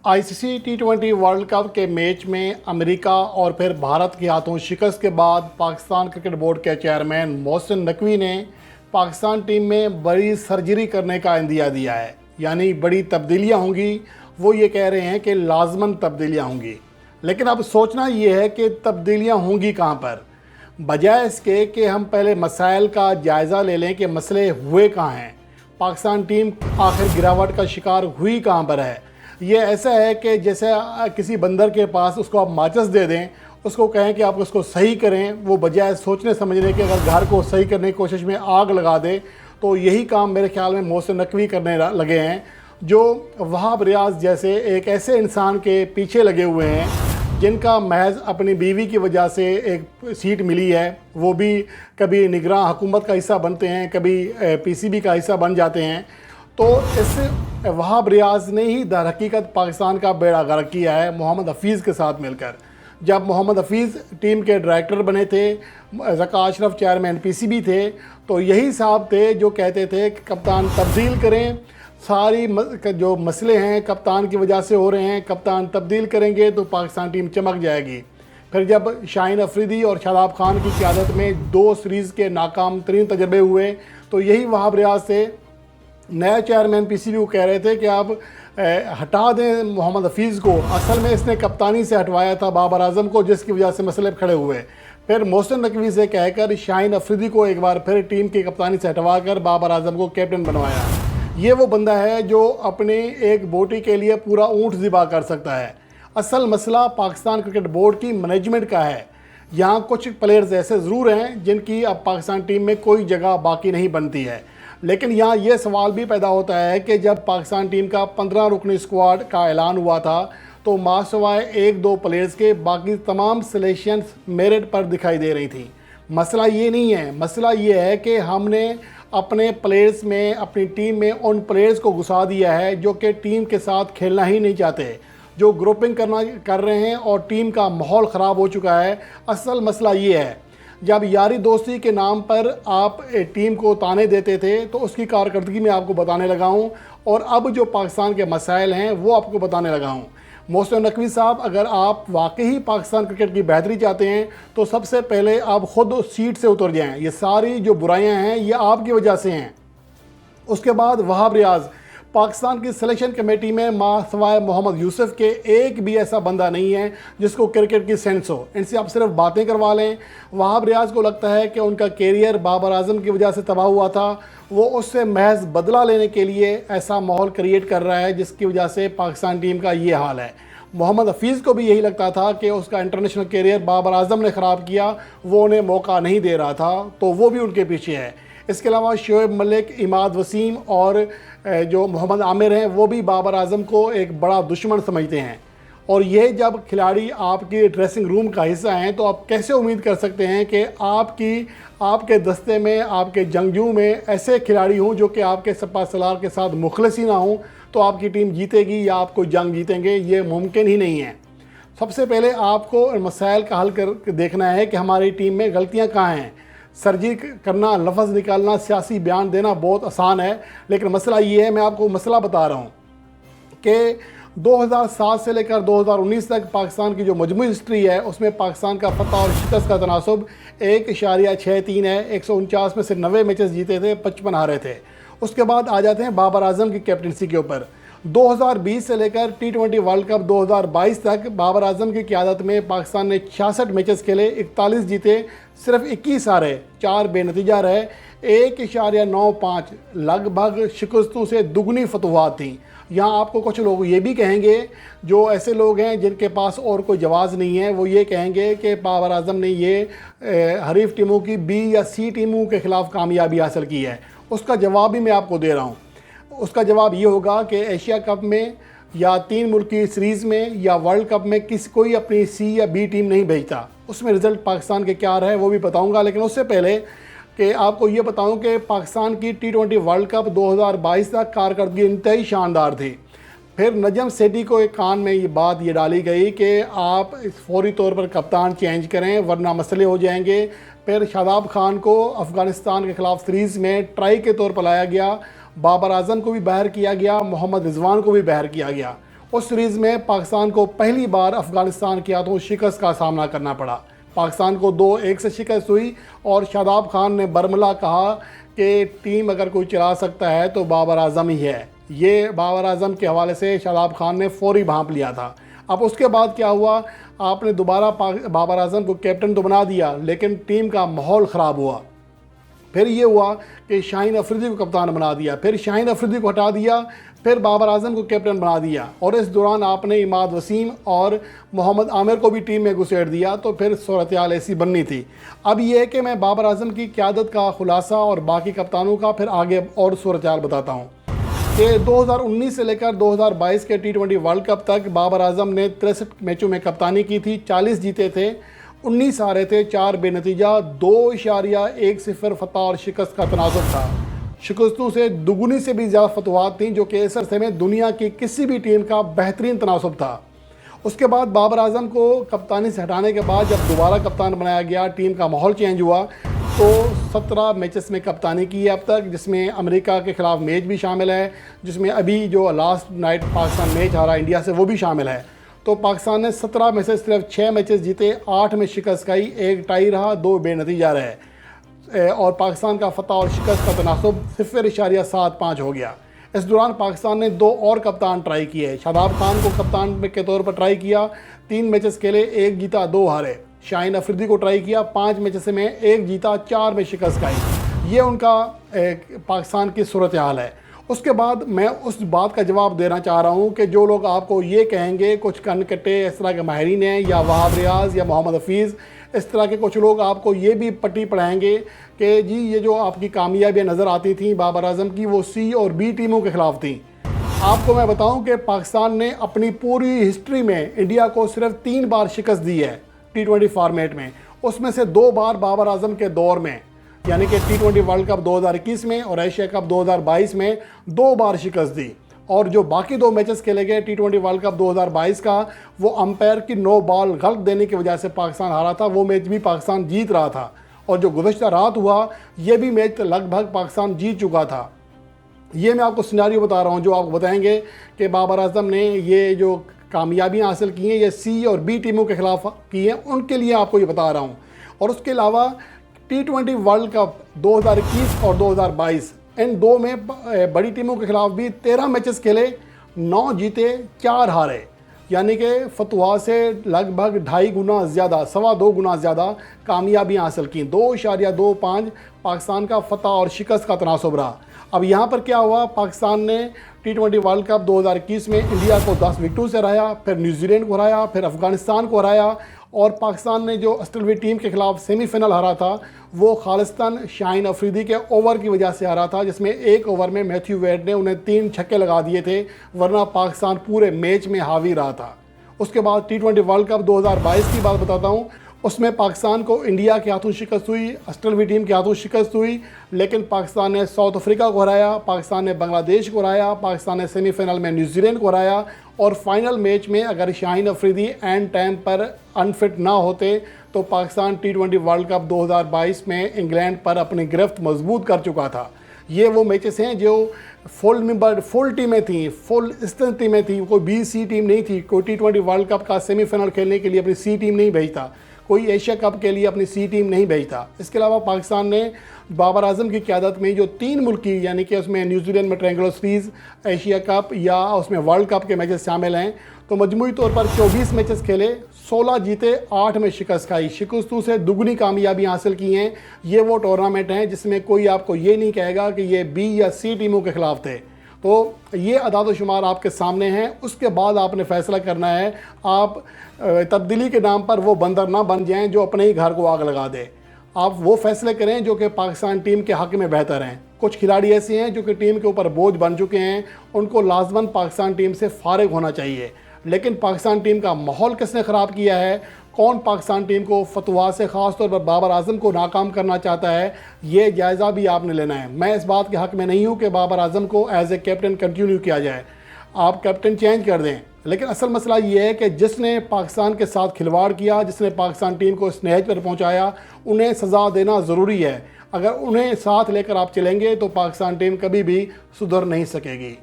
ICC टी20 world cup के match में America और फिर भारत के हाथों शिकस्त के बाद पाकिस्तान क्रिकेट बोर्ड के चेयरमैन मोहसिन नकवी ने पाकिस्तान टीम में बड़ी सर्जरी करने का इंदिया दिया है। यानी बड़ी तब्दीलियां होंगी। वो ये कह रहे हैं कि लाजमन तब्दीलियां होंगी। लेकिन अब सोचना ये है कि तब्दीलियां होंगी कहाँ पर, बजाय इसके कि हम पहले मसाइल का जायज़ा ले लें कि मसले हुए कहाँ हैं, पाकिस्तान टीम आखिर गिरावट का शिकार हुई कहाँ पर है। ये ऐसा है कि जैसे किसी बंदर के पास उसको आप माचिस दे दें, उसको कहें कि आप उसको सही करें, वो बजाय सोचने समझने के अगर घर को सही करने की कोशिश में आग लगा दे। तो यही काम मेरे ख्याल में मोहसिन नकवी करने लगे हैं, जो वहाब रियाज जैसे एक ऐसे इंसान के पीछे लगे हुए हैं जिनका महज अपनी बीवी की वजह से एक सीट मिली है। वो भी कभी निगरान हुकूमत का हिस्सा बनते हैं, कभी पीसीबी का हिस्सा बन जाते हैं। तो इस वहाब रियाज ने ही दर हकीकत पाकिस्तान का बेड़ा गर्क किया है मोहम्मद हफीज़ के साथ मिलकर। जब मोहम्मद हफीज़ टीम के डायरेक्टर बने थे, ज़का अशरफ चेयरमैन पीसीबी थे, तो यही साहब थे जो कहते थे कि कप्तान तब्दील करें, सारी जो मसले हैं कप्तान की वजह से हो रहे हैं, कप्तान तब्दील करेंगे तो पाकिस्तान टीम चमक जाएगी। फिर जब शाहीन अफरीदी और शादाब खान की क़यादत में 2 सीरीज़ के नाकाम तरीन तजर्बे हुए, तो यही वहाब रियाज से नया चेयरमैन पीसीबी को कह रहे थे कि आप हटा दें मोहम्मद हफीज़ को। असल में इसने कप्तानी से हटवाया था बाबर आजम को, जिसकी वजह से मसले खड़े हुए। फिर मोहसिन नकवी से कहकर शाहीन अफरीदी को एक बार फिर टीम की कप्तानी से हटवा कर बाबर आजम को कैप्टन बनवाया। ये वो बंदा है जो अपने एक बोटी के लिए पूरा ऊँट ज़िबा कर सकता है। असल मसला पाकिस्तान क्रिकेट बोर्ड की मैनेजमेंट का है। यहाँ कुछ प्लेयर्स ऐसे ज़रूर हैं जिनकी अब पाकिस्तान टीम में कोई जगह बाकी नहीं बनती है। लेकिन यहाँ ये सवाल भी पैदा होता है कि जब पाकिस्तान टीम का 15 रुकनी स्क्वाड का ऐलान हुआ था, तो मासिवाय 1-2 प्लेयर्स के बाकी तमाम सिलेक्शंस मेरिट पर दिखाई दे रही थी। मसला ये नहीं है, मसला ये है कि हमने अपने प्लेयर्स में, अपनी टीम में उन प्लेयर्स को घुसा दिया है जो कि टीम के साथ खेलना ही नहीं चाहते, जो ग्रुपिंग कर रहे हैं और टीम का माहौल ख़राब हो चुका है। असल मसला ये है, जब यारी दोस्ती के नाम पर आप टीम को ताने देते थे तो उसकी कारकर्दगी में आपको बताने लगा हूँ, और अब जो पाकिस्तान के मसाइल हैं वो आपको बताने लगा हूँ। मोहसिन नकवी साहब, अगर आप वाकई पाकिस्तान क्रिकेट की बेहतरी चाहते हैं तो सबसे पहले आप ख़ुद सीट से उतर जाएं। ये सारी जो बुराइयां हैं ये आपकी वजह से हैं। उसके बाद वहाब रियाज, पाकिस्तान की सिलेक्शन कमेटी में मासवाए मोहम्मद यूसुफ के एक भी ऐसा बंदा नहीं है जिसको क्रिकेट की सेंस हो। इनसे आप सिर्फ बातें करवा लें। वहाब रियाज को लगता है कि उनका कैरियर बाबर आजम की वजह से तबाह हुआ था, वो उससे महज बदला लेने के लिए ऐसा माहौल क्रिएट कर रहा है जिसकी वजह से पाकिस्तान टीम का ये हाल है। मोहम्मद हफीज़ को भी यही लगता था कि उसका इंटरनेशनल कैरियर बाबर आजम ने ख़राब किया, वो उन्हें मौका नहीं दे रहा था, तो वो भी उनके पीछे है। इसके अलावा शोएब मलिक, इमाद वसीम और जो मोहम्मद आमिर हैं वो भी बाबर आजम को एक बड़ा दुश्मन समझते हैं। और ये जब खिलाड़ी आपके ड्रेसिंग रूम का हिस्सा हैं तो आप कैसे उम्मीद कर सकते हैं कि आपके दस्ते में, आपके जंगजू में ऐसे खिलाड़ी हों जो कि आपके सपा सलार के साथ मुखलिस ही ना हों, तो आपकी टीम जीतेगी या आप कोई जंग जीतेंगे, ये मुमकिन ही नहीं है। सबसे पहले आपको मसाइल का हल कर देखना है कि हमारी टीम में गलतियाँ कहाँ हैं। सर्जरी करना, लफ्ज़ निकालना, सियासी बयान देना बहुत आसान है, लेकिन मसला ये है, मैं आपको मसला बता रहा हूँ कि 2007 से लेकर 2019 तक पाकिस्तान की जो मजमूई हिस्ट्री है उसमें पाकिस्तान का फतह और शिकस्त का तनासुब 1.63 है। 149 में से 90 मैचेस जीते थे, 55 हारे थे। उसके बाद आ जाते हैं बाबर आजम की कैप्टनसी के ऊपर। 2020 से लेकर टी20 वर्ल्ड कप 2022 तक बाबर आजम की क़यादत में पाकिस्तान ने 66 मैचेस खेले, 41 जीते, सिर्फ 21 हारे, 4 बेनतीजा रहे। 1.95 लगभग शिकस्तों से दुगनी फतवाहत थी। यहाँ आपको कुछ लोग ये भी कहेंगे, जो ऐसे लोग हैं जिनके पास और कोई जवाब नहीं है, वो ये कहेंगे कि बाबर आजम ने ये हरीफ टीमों की बी या सी टीमों के ख़िलाफ़ कामयाबी हासिल की है। उसका जवाब भी मैं आपको दे रहा हूँ। उसका जवाब ये होगा कि एशिया कप में या 3 मुल्क की सीरीज़ में या वर्ल्ड कप में कोई अपनी सी या बी टीम नहीं भेजता। उसमें रिज़ल्ट पाकिस्तान के क्या रहे वो भी बताऊंगा, लेकिन उससे पहले कि आपको ये बताऊं कि पाकिस्तान की टी20 वर्ल्ड कप 2022 तक कारकर्दगी इंतहाई शानदार थी। फिर नजम सेठी को एक कान में ये डाली गई कि आप फौरी तौर पर कप्तान चेंज करें वरना मसले हो जाएंगे। फिर शादाब खान को अफ़गानिस्तान के ख़िलाफ़ सीरीज़ में ट्राई के तौर पर लाया गया। बाबर आजम को भी बाहर किया गया, मोहम्मद रिजवान को भी बाहर किया गया। उस सीरीज़ में पाकिस्तान को पहली बार अफ़गानिस्तान के हाथों शिकस्त का सामना करना पड़ा। पाकिस्तान को 2-1 से शिकस्त हुई और शादाब खान ने बरमला कहा कि टीम अगर कोई चला सकता है तो बाबर आज़म ही है। ये बाबर आज़म के हवाले से शादाब खान ने फौरी भांप लिया था। अब उसके बाद क्या हुआ, आपने दोबारा बाबर आज़म को कैप्टन तो बना दिया, लेकिन टीम का माहौल ख़राब हुआ। फिर ये हुआ कि शाहीन अफरीदी को कप्तान बना दिया, फिर शाहीन अफरीदी को हटा दिया, फिर बाबर आज़म को कैप्टन बना दिया और इस दौरान आपने इमाद वसीम और मोहम्मद आमिर को भी टीम में घुसेड़ दिया। तो फिर सूरत हाल ऐसी बननी थी। अब ये है कि मैं बाबर आज़म की क़यादत का खुलासा और बाकी कप्तानों का फिर आगे और सूरत हाल बताता हूँ कि 2019 से लेकर 2022 के T20 वर्ल्ड कप तक बाबर आज़म ने 63 मैचों में कप्तानी की थी। 40 जीते थे, 19 हारे थे, 4 बेनतीजा, 2.10 फतह और शिकस्त का तनासब था। शिकस्तों से दुगुनी से भी ज़्यादा फतवाहत थी, जो कि इस अरसे में दुनिया की किसी भी टीम का बेहतरीन तनासब था। उसके बाद बाबर आज़म को कप्तानी से हटाने के बाद जब दोबारा कप्तान बनाया गया, टीम का माहौल चेंज हुआ, तो 17 मैचेस में कप्तानी की है अब तक, जिसमें अमेरिका के ख़िलाफ़ मैच भी शामिल है, जिसमें अभी जो लास्ट नाइट पाकिस्तान मैच हारा इंडिया से वो भी शामिल है। तो पाकिस्तान ने 17 में से सिर्फ 6 मैचेस जीते, 8 में शिकस्त खाई, 1 टाई रहा, 2 बेनतीजा रहे और पाकिस्तान का फतह और शिकस्त का तनासब 0.75 हो गया। इस दौरान पाकिस्तान ने 2 और कप्तान ट्राई किए। शादाब खान को कप्तान के तौर पर ट्राई किया, 3 मैचेस खेले, 1 जीता, 2 हारे। शाहीन अफरीदी को ट्राई किया, 5 मैचेस में 1 जीता, 4 में शिकस्त खाई। ये उनका पाकिस्तान की सूरत हाल है। उसके बाद मैं उस बात का जवाब देना चाह रहा हूँ कि जो लोग आपको ये कहेंगे, कुछ कनकटे इस तरह के माहिरीन हैं या वहाब रियाज या मोहम्मद हफीज़, इस तरह के कुछ लोग आपको ये भी पट्टी पढ़ाएंगे कि जी ये जो आपकी कामयाबियाँ नज़र आती थी बाबर आज़म की, वो C और B टीमों के ख़िलाफ़ थी। आपको मैं बताऊं कि पाकिस्तान ने अपनी पूरी हिस्ट्री में इंडिया को सिर्फ 3 बार शिकस्त दी है T20 फॉर्मेट में, उसमें से 2 बार बाबर आज़म के दौर में, यानी कि T20 वर्ल्ड कप 2021 में और एशिया कप 2022 में 2 बार शिकस्त दी। और जो बाकी 2 मैचेस खेले गए T20 वर्ल्ड कप 2022 का, वो अंपायर की 9 बॉल गलत देने की वजह से पाकिस्तान हारा था। वो मैच भी पाकिस्तान जीत रहा था और जो गुज़श्ता रात हुआ, ये भी मैच लगभग पाकिस्तान जीत चुका था। ये मैं आपको सिनारियो बता रहा हूँ जो आपको बताएंगे कि बाबर आज़म ने ये जो कामयाबियाँ हासिल की हैं ये C और B टीमों के ख़िलाफ़ की हैं, उनके लिए आपको ये बता रहा हूँ। और उसके अलावा T20 वर्ल्ड कप 2021 और 2022 इन 2 में बड़ी टीमों के ख़िलाफ़ भी 13 मैचेस खेले, 9 जीते, 4 हारे, यानी कि फतवा से लगभग 2.5 गुना ज़्यादा, 2.25 गुना ज़्यादा कामयाबियाँ हासिल की। 2.25 पाकिस्तान का फतह और शिकस्त का तनासब रहा। अब यहाँ पर क्या हुआ, पाकिस्तान ने T20 वर्ल्ड कप 2021 में इंडिया को 10 विकेटों से हराया, फिर न्यूजीलैंड को हराया, फिर अफ़गानिस्तान को हराया और पाकिस्तान ने जो ऑस्ट्रेलिया टीम के खिलाफ सेमीफाइनल हारा था वो खालिस्तान शाहीन अफरीदी के ओवर की वजह से हारा था, जिसमें 1 ओवर में मैथ्यू वेड ने उन्हें 3 छक्के लगा दिए थे, वरना पाकिस्तान पूरे मैच में हावी रहा था। उसके बाद T20 वर्ल्ड कप 2022 की बात बताता हूँ, उसमें पाकिस्तान को इंडिया के हाथों शिकस्त हुई, ऑस्ट्रेलिया टीम के हाथों शिकस्त हुई, लेकिन पाकिस्तान ने साउथ अफ्रीका को हराया, पाकिस्तान ने बांग्लादेश को हराया, पाकिस्तान ने सेमीफाइनल में न्यूजीलैंड को हराया और फाइनल मैच में अगर शाहीन अफरीदी एंड टाइम पर अनफिट ना होते तो पाकिस्तान T20 वर्ल्ड कप 2022 में इंग्लैंड पर अपनी गिरफ्त मजबूत कर चुका था। ये वो मैचेस हैं जो फुल टीमें थी, फुल स्ट्रेंथ टीमें थी, कोई B C टीम नहीं थी। कोई T20 वर्ल्ड कप का सेमीफाइनल खेलने के लिए अपनी C टीम नहीं भेजता, कोई एशिया कप के लिए अपनी C टीम नहीं भेजता। इसके अलावा पाकिस्तान ने बाबर आज़म की क़यादत में जो 3 मुल्की, यानी कि उसमें न्यूजीलैंड में ट्रायंगुलर सीरीज़, एशिया कप या उसमें वर्ल्ड कप के मैचेस शामिल हैं, तो मजमूई तौर पर 24 मैचेस खेले, 16 जीते, 8 में शिकस्त खाई। शिकस्तों से दुगनी कामयाबी हासिल की हैं। ये वो टूर्नामेंट हैं जिसमें कोई आपको ये नहीं कहेगा कि ये B या C टीमों के ख़िलाफ़ थे। तो ये अदाद शुमार आपके सामने हैं। उसके बाद आपने फ़ैसला करना है, आप तब्दीली के नाम पर वो बंदर ना बन जाएं जो अपने ही घर को आग लगा दे। आप वो फैसले करें जो कि पाकिस्तान टीम के हक़ में बेहतर हैं। कुछ खिलाड़ी ऐसे हैं जो कि टीम के ऊपर बोझ बन चुके हैं, उनको लाजमन पाकिस्तान टीम से फ़ारिग होना चाहिए। लेकिन पाकिस्तान टीम का माहौल किसने ख़राब किया है, कौन पाकिस्तान टीम को फतवा से ख़ास तौर पर बाबर आज़म को नाकाम करना चाहता है, ये जायज़ा भी आपने लेना है। मैं इस बात के हक़ में नहीं हूँ कि बाबर आज़म को एज ए कैप्टन कंटिन्यू किया जाए, आप कैप्टन चेंज कर दें। लेकिन असल मसला ये है कि जिसने पाकिस्तान के साथ खिलवाड़ किया, जिसने पाकिस्तान टीम को इस नहज पर पहुँचाया, उन्हें सज़ा देना ज़रूरी है। अगर उन्हें साथ लेकर आप चलेंगे तो पाकिस्तान टीम कभी भी सुधर नहीं सकेगी।